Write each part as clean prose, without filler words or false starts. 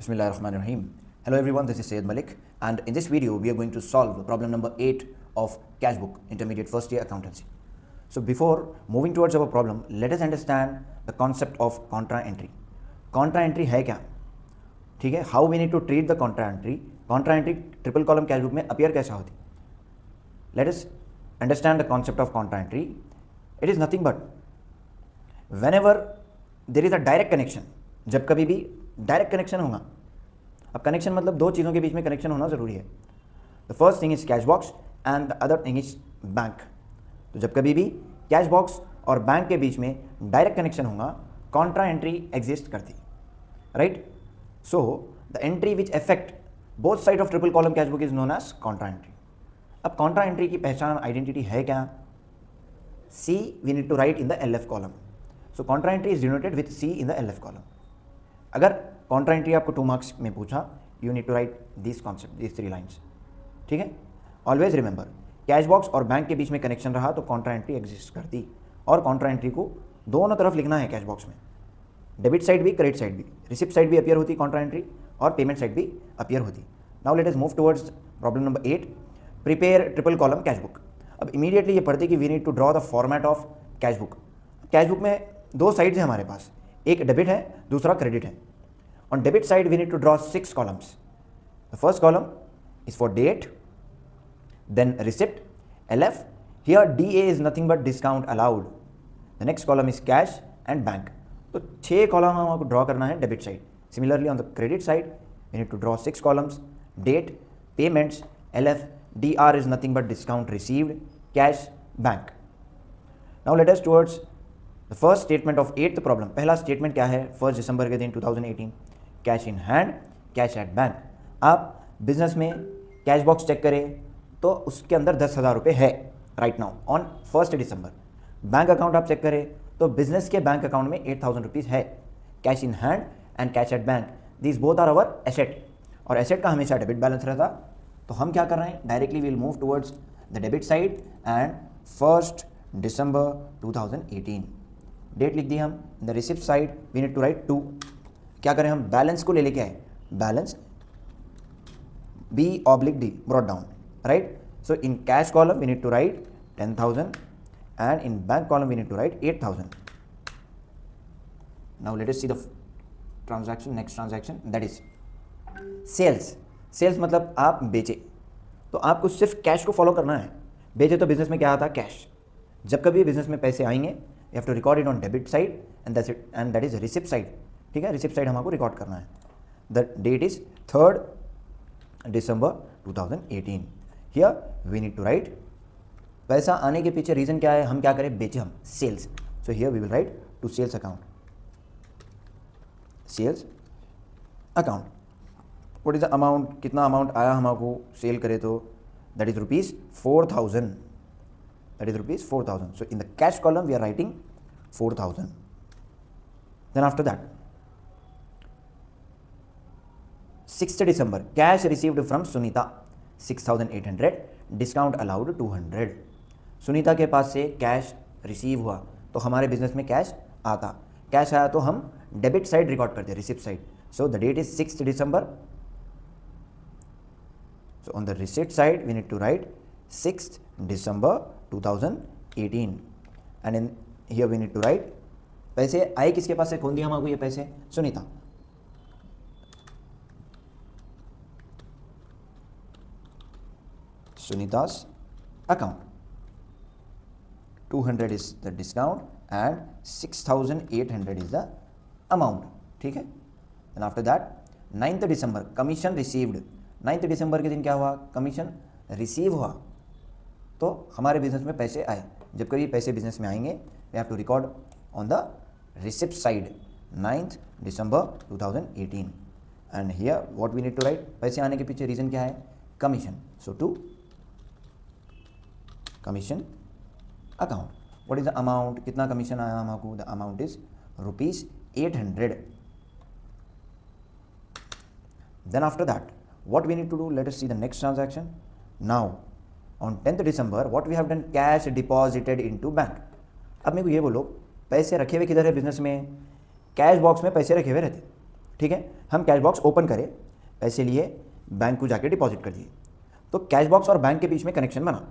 Bismillahirrahmanirrahim. Hello everyone, this is Syed Malik, and in this video we are going to solve problem number 8 of Cash Book Intermediate First Year Accountancy. So before moving towards our problem, let us understand the concept of contra entry. Contra entry है क्या? ठीक है, how we need to treat the contra entry. Contra entry triple column cash book में appear कैसा होती? Let us understand the concept of contra entry. It is nothing but whenever there is a direct connection, जब कभी भी direct connection होगा. अब connection मतलब दो चीज़ों के बीच में कनेक्शन होना ज़रूरी है. The first thing is cash box and the other thing is bank. तो जब कभी भी कैश बॉक्स और बैंक के बीच में डायरेक्ट कनेक्शन होगा, कॉन्ट्रा एंट्री एग्जिस्ट करती, right. So the entry which affect both side of triple column cash book is known as contra entry. अब कॉन्ट्रा एंट्री की पहचान आइडेंटिटी है क्या? See we need to write in the LF column. So contra entry is denoted with C in the LF column. अगर contra entry आपको 2 marks में पूछा, you need to write this concept, this 3 lines. ठीक है, always remember, cash box और bank के बीच में कनेक्शन रहा तो कॉन्ट्रा एंट्री एग्जिस्ट करती. और कॉन्ट्रा एंट्री को दोनों तरफ लिखना है कैश बॉक्स में. डेबिट साइड भी, क्रेडिट साइड भी, रिसिप्ट साइड भी अपीयर होती कॉन्ट्रा एंट्री, और पेमेंट साइड भी अपीयर होती. Now let us move towards problem number 8, prepare triple column cash book. अब इमीडिएटली ये पढ़ती कि we need to draw the format of cash book. Cash book में दो साइड्स हैं हमारे पास, एक डेबिट है, दूसरा क्रेडिट है. On debit side, we need to draw 6 columns. The first column is for date, then receipt, LF. Here DA is nothing but discount allowed. The next column is cash and bank. तो 6 column हमको draw करना है debit side. Similarly on the credit side, we need to draw 6 columns: date, payments, LF, DR is nothing but discount received, cash, bank. Now let us towards the first statement of 8th problem. पहला statement क्या है? 1 दिसंबर के दिन 2018, cash in hand, cash at bank. आप business में cash box check करें तो उसके अंदर 10,000 रुपये है right now on 1 December. Bank account आप चेक करें तो बिजनेस के बैंक अकाउंट में 8,000 रुपीज़ है. Cash in hand and cash at bank, this both are our asset. और एसेट का हमेशा डेबिट बैलेंस रहता. तो हम क्या कर रहे हैं? Directly will move towards the debit side and 1 December 2018. Date लिख दी हम. The receipt side we need to write 2. क्या करें हम? बैलेंस को ले लेके आए. Balance B/D brought down, right. So in cash column we need to write 10,000 and in bank column we need to write 8,000. Now let us see the transaction. Next transaction that is sales. Sales मतलब आप बेचे, तो आपको सिर्फ cash को follow करना है. बेचे तो बिजनेस में क्या आता है? कैश. जब कभी बिजनेस में पैसे आएंगे, you have to record it on debit side and that is receipt side. ठीक है, रिसिप्ट साइड हमको रिकॉर्ड करना है. The date is 3 December 2018. Here we need to write पैसा आने के पीछे रीजन क्या है? हम क्या करें? बेचे हम, sales. So here we will write to sales account, sales account. What is the amount? कितना अमाउंट आया हमको सेल करे तो? That is ₹4,000. That is ₹4,000. So in the cash column we are writing 4,000. Then after that 6th December, cash received from Sunita 6,800, discount allowed 200. Sunita के पास से cash receive हुआ तो हमारे बिजनेस में कैश आता. कैश आया तो हम डेबिट साइड रिकॉर्ड करते हैं, receipt side. So the date is 6th December. So on the receipt side we need to write 6th December 2018 and in here we need to write पैसे आए किसके पास से? कौन दिया हमको ये पैसे? Sunita. Sunita's account. 200 is the discount and 6,800 is the amount. ठीक है. Then after that 9th December, commission received. 9th December के दिन क्या हुआ? कमीशन रिसीव हुआ तो हमारे बिजनेस में पैसे आए. जब कभी पैसे बिजनेस में आएंगे, we have to record on the receipt side 9th December 2018. and here what we need to write? पैसे आने के पीछे रीजन क्या है? Commission. so to commission account. What is the amount? कितना कमीशन आया हमको? The amount is ₹800. Then after that what we need to do? Let us see the next transaction. Now on 10th December what we have done? Cash deposited into bank. अब मेरे को ये बोलो, पैसे रखे हुए किधर है बिजनेस में? कैश बॉक्स में पैसे रखे हुए रहते. ठीक है, हम कैश बॉक्स ओपन करें, पैसे लिए, बैंक को जाके डिपॉजिट कर दिए, तो कैश बॉक्स और बैंक के बीच में कनेक्शन बना।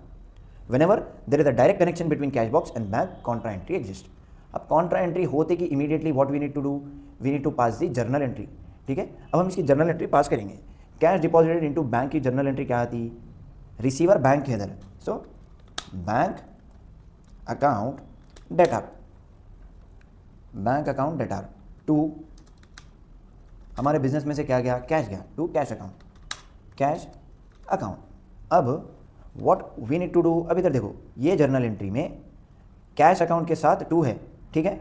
Whenever there is a direct connection between cash box and bank, contra entry exists. अब contra entry होते कि immediately what we need to do, we need to pass the journal entry. ठीक है, अब हम इसकी जर्नल एंट्री पास करेंगे। Cash deposited into bank की जर्नल एंट्री क्या आती? रिसीवर बैंक के अंदर, so bank account debtor, bank account debtor to हमारे बिजनेस में से क्या गया? कैश गया, to cash account, cash account. अब what we need to do, अब इधर देखो, ये जर्नल एंट्री में कैश अकाउंट के साथ टू है, ठीक है।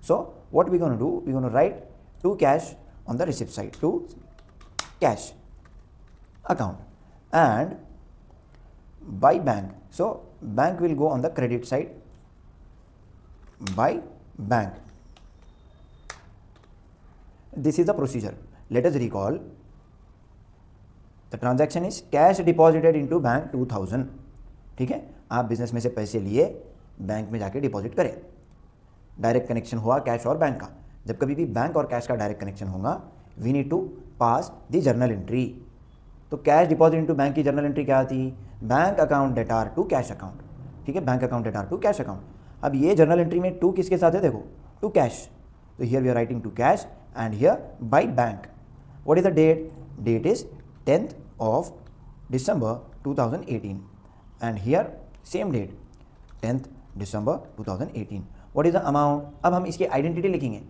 So what we gonna do, we gonna write to cash on the receipt side, to cash account and by bank, so bank will go on the credit side by bank. This is the procedure, let us recall. The transaction is cash deposited into bank 2000, ठीक है। आप business में से पैसे लिए, bank में जाके deposit करें, डायरेक्ट कनेक्शन हुआ कैश और बैंक का। जब कभी भी बैंक और कैश का डायरेक्ट कनेक्शन होगा, we need to pass the journal entry. तो कैश डिपॉजिट इनटू बैंक की जर्नल एंट्री क्या आती? Bank account debtor to cash account, ठीक है, bank account debtor to cash account. अब ये जर्नल एंट्री में टू किसके साथ है? देखो, टू कैश, तो here we are writing to cash and here by bank. What is the date? Date is 10th of December 2018 and here same date 10th December 2018. What is the amount? अब हम इसकी identity लिखेंगे,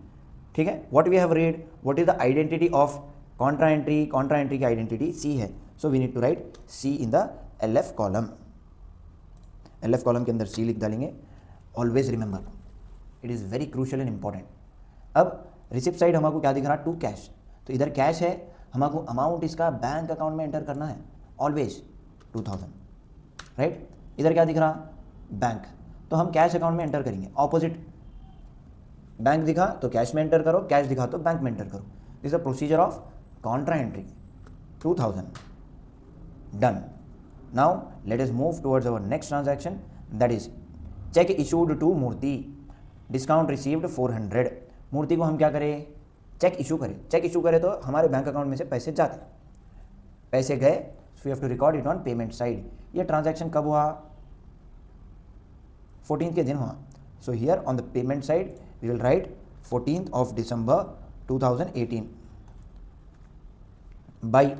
ठीक है। What we have read, what is the identity of contra entry? Contra entry की identity C है, so we need to write C in the LF column. LF column के अंदर C लिख डालेंगे। Always remember, it is very crucial and important. अब receipt side हमको क्या दिख रहा? टू कैश, तो इधर कैश है, हमको अमाउंट इसका बैंक अकाउंट में एंटर करना है, ऑलवेज 2000, राइट। इधर क्या दिख रहा? बैंक, तो हम कैश अकाउंट में एंटर करेंगे। ऑपोजिट, बैंक दिखा तो कैश में एंटर करो, कैश दिखा तो बैंक में एंटर करो। This is the procedure of contra entry 2000 done. Now let us move towards our next transaction, that is cheque issued to Murthy, discount received 400। Murthy को हम क्या करें? चेक इशू करें। चेक इशू करें तो हमारे बैंक अकाउंट में से पैसे जाते, पैसे गए, so we have to record it on payment side. ये ट्रांजैक्शन कब हुआ? 14th के दिन हुआ, so here on the payment side we will write 14th of December 2018 by.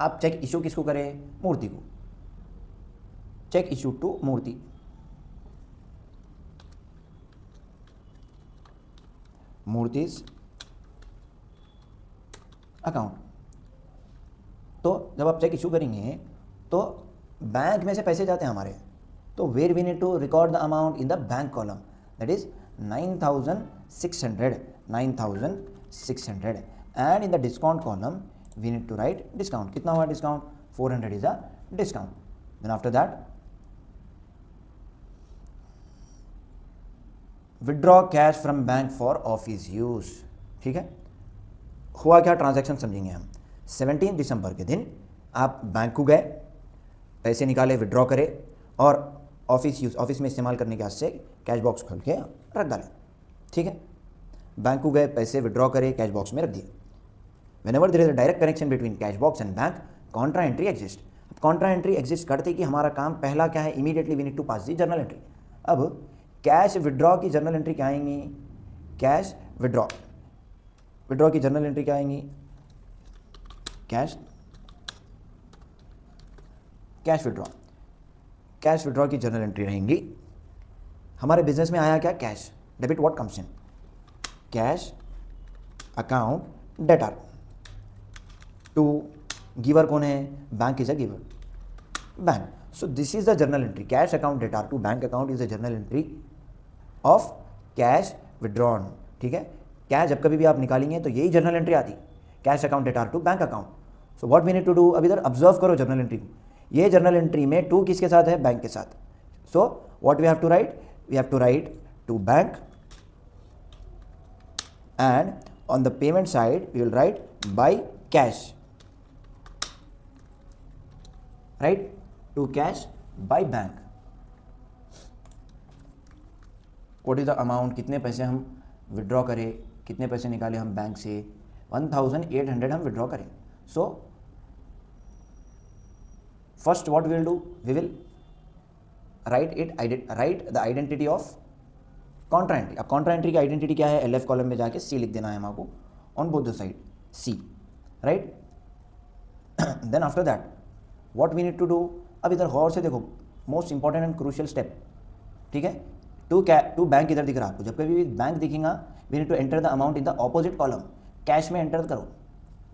आप चेक इशू किसको करें? मूर्ति को। Cheque issue to Murthy, Murthy's account. तो जब आप चेक इशू करेंगे तो बैंक में से पैसे जाते हैं हमारे, तो where we need to record the amount in the bank column, that is 9600, 9600 and in the discount column we need to write discount. कितना हुआ discount? 400 is a discount. Then after that withdraw cash from bank for office use, ठीक है। हुआ क्या transaction समझेंगे हम। 17 दिसंबर के दिन आप बैंक को गए, पैसे निकाले, विड्रॉ करे और ऑफिस यूज, ऑफिस में इस्तेमाल करने के वास्ते कैश बॉक्स खोल के रख डाले, ठीक है। बैंक को गए, पैसे विड्रॉ करे, कैश बॉक्स में रख दिए। Whenever there is a direct connection between cash box and bank, contra entry exist. अब कॉन्ट्रा एंट्री एग्जिस्ट करते कि हमारा काम पहला क्या है? Immediately we need to pass the journal entry. अब कैश विड्रॉ की जर्नल एंट्री क्या आएंगी? कैश विड्रॉ, विड्रॉ की जर्नल एंट्री क्या आएंगी? Cash, cash withdraw, cash withdraw की जर्नल एंट्री रहेंगी। हमारे बिजनेस में आया क्या? Cash, debit what comes in? Cash account debtor to giver कौन है? Bank is a giver, bank. So this is the journal entry, cash account debtor to bank account is the journal entry of cash withdrawn, ठीक है। Cash जब कभी भी आप निकालेंगे तो यही जर्नल एंट्री आती, cash account debtor to bank account. So what we need to do, अब इधर ऑब्जर्व करो जर्नल एंट्री को। ये जर्नल एंट्री में टू किसके साथ है? बैंक के साथ। So what we have to write, we have to write to bank and on the payment side we will write by cash, write to cash by bank. What is the amount, कितने पैसे हम withdraw करें, कितने पैसे निकाले हम bank से, 1800 हम विड्रॉ करें. So first what we will do, we will write the identity of contra entry. अब कॉन्ट्रा एंट्री की आइडेंटिटी क्या है, एलएफ कॉलम में जाके सी लिख देना है हमको on both the side see, right. Then after that what we need to do, अब इधर गौर से देखो, most important and crucial step, ठीक है. टू बैंक इधर दिख रहा है आपको, जब कभी भी बैंक दिखेगा we need to enter the amount in the opposite column. Cash में एंटर करो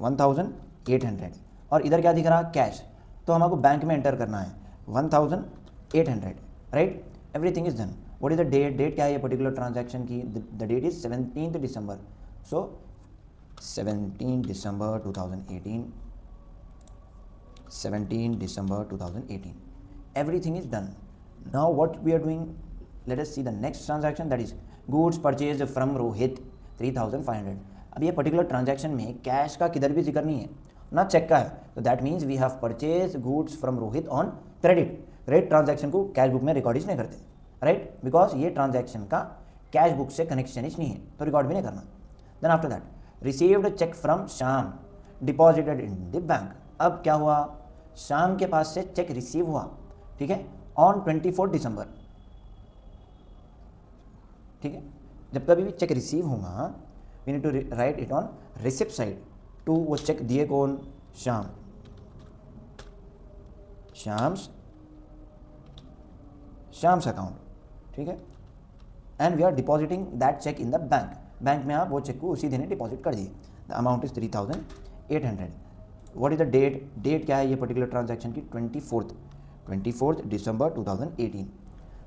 1800 और इधर क्या दिख रहा है, कैश, तो हमको बैंक में एंटर करना है 1800, right. Everything is done. What is the date, date क्या है ये पर्टिकुलर ट्रांजैक्शन की, the date is 17 December. So 17 December 2018, 17 December 2018. Everything is done. Now what we are doing, let us see the next transaction, that is goods purchased from Rohit 3500. अब ये particular transaction में cash का किधर भी जिक्र नहीं है, ना चेक का है. तो that means we have purchase goods from Rohit on credit. Credit transaction को कैश बुक में रिकॉर्ड नहीं करते, राइट, बिकॉज ये ट्रांजैक्शन का कैश बुक से कनेक्शन ही नहीं है, तो रिकॉर्ड भी नहीं करना. Then after that received cheque from Shyam deposited in the bank. अब क्या हुआ, शाम के पास से चेक रिसीव हुआ, ठीक है, ऑन 24 दिसंबर, ठीक है. जब कभी भी चेक रिसीव होगा we need to write it on receipt side to, वो चेक दिए कौन, शाम, शाम्स अकाउंट, ठीक है. And we are depositing that cheque in the bank. Bank में आप वो चेक को उसी दिन डिपॉजिट कर दिए. The amount is 3800. What is the date, date क्या है ये पर्टिकुलर ट्रांजैक्शन की, 24th December 2018.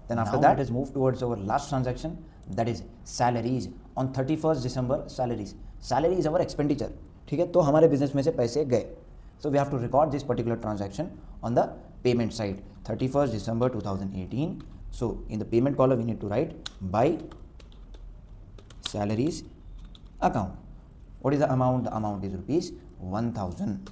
Then after that let us move towards our last transaction, that is salaries on 31st December. Salary is our expenditure, ठीक है. तो हमारे business में से पैसे गए, so we have to record this particular transaction on the payment side, 31st December 2018. So in the payment column we need to write by salaries account. What is the amount? The amount is rupees 1000.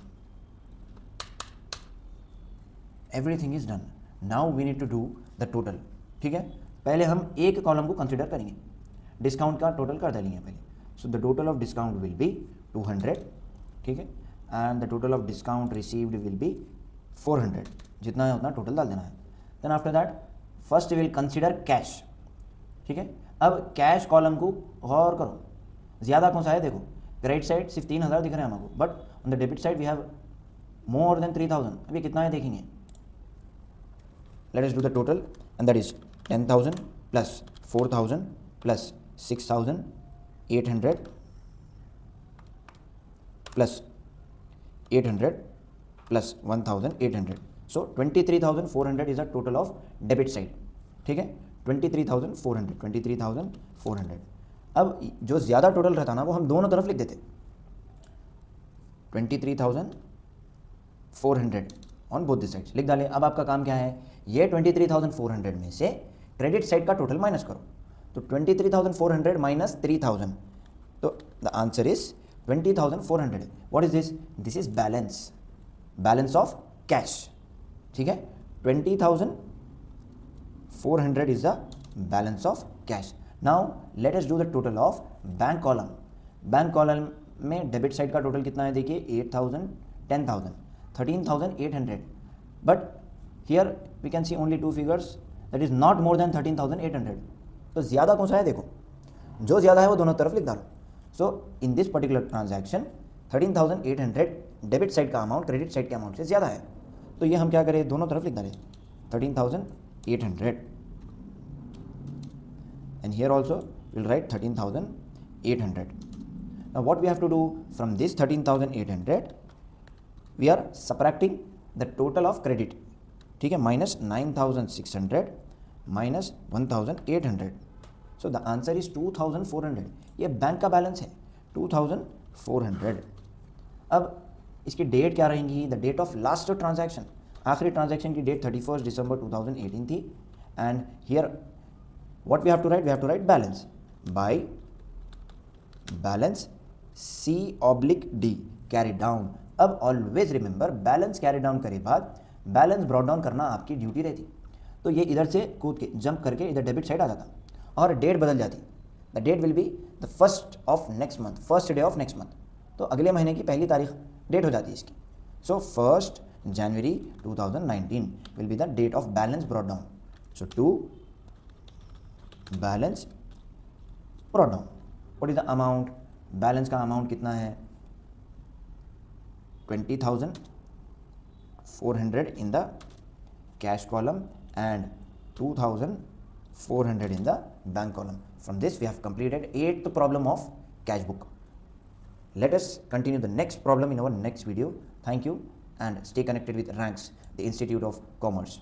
Everything is done. Now we need to do the total, ठीक है. पहले हम एक column को consider करेंगे, discount का total कर डालेंगे पहले. So the total of discount will be 200, ठीक है, and the total of discount received will be 400. जितना है उतना टोटल डाल देना है. Then after that first will consider cash, ठीक है. अब कैश कॉलम को गौर करो, ज़्यादा कौन सा है, देखो क्रेडिट साइड सिर्फ 3000 दिख रहे हैं हमको, but on the debit side we have more than 3000. अभी कितना है देखेंगे. Let us do the total, and that is 10,000 plus 4,000 plus 6,800 plus 800 plus 1,800. So 23,400 is the total of debit side, ठीक है. 23,400. अब जो ज़्यादा टोटल रहता ना वो हम दोनों तरफ लिख देते, 23,400 ऑन बोथ द साइड्स लिख डाले. अब आपका काम क्या है, ये 23,400 में से क्रेडिट साइड का टोटल माइनस करो. तो 23,400 माइनस 3,000, तो the answer is 20,400. What is this, this is balance of cash, ठीक है. 20,400 is the balance of cash. Now let us do the total of bank column. Bank column में debit side का total कितना है देखिए, 8,000, 10,000, 13,800. But here we can see only two figures, that is not more than 13,800. तो ज़्यादा कौन सा है देखो, जो ज़्यादा है वो दोनों तरफ लिख डालो. So in this particular transaction 13,800 debit side का अमाउंट क्रेडिट साइड के अमाउंट से ज़्यादा है, तो ये हम क्या करें, दोनों तरफ लिख डालें 13,800. And here also will write 13,800. Now what we have to do, from this 13,800 we are subtracting the total of credit, ठीक है, minus 9,600 minus 1,800. So the answer is 2,400. ये बैंक का बैलेंस है 2,400. अब इसकी डेट क्या रहेंगी, the date of last transaction, आखिरी ट्रांजैक्शन की डेट 31 दिसंबर 2018 थी. And here what we have to write, balance by balance C/D carry down. अब always remember, balance carry down करे बाद बैलेंस ब्रॉट डाउन करना आपकी ड्यूटी रहती. तो ये इधर से कूद के जंप करके इधर डेबिट साइड आ जाता और डेट बदल जाती. The date will be the first day of next month. तो अगले महीने की पहली तारीख डेट हो जाती है इसकी. सो 1st January 2019 will be the date of balance brought down. So to balance brought down, what is the amount? Balance का amount कितना है? 20,400 in the cash column and 2,400 in the bank column. From this we have completed 8th problem of cash book. Let us continue the next problem in our next video. Thank you and stay connected with Ranks, the Institute of Commerce.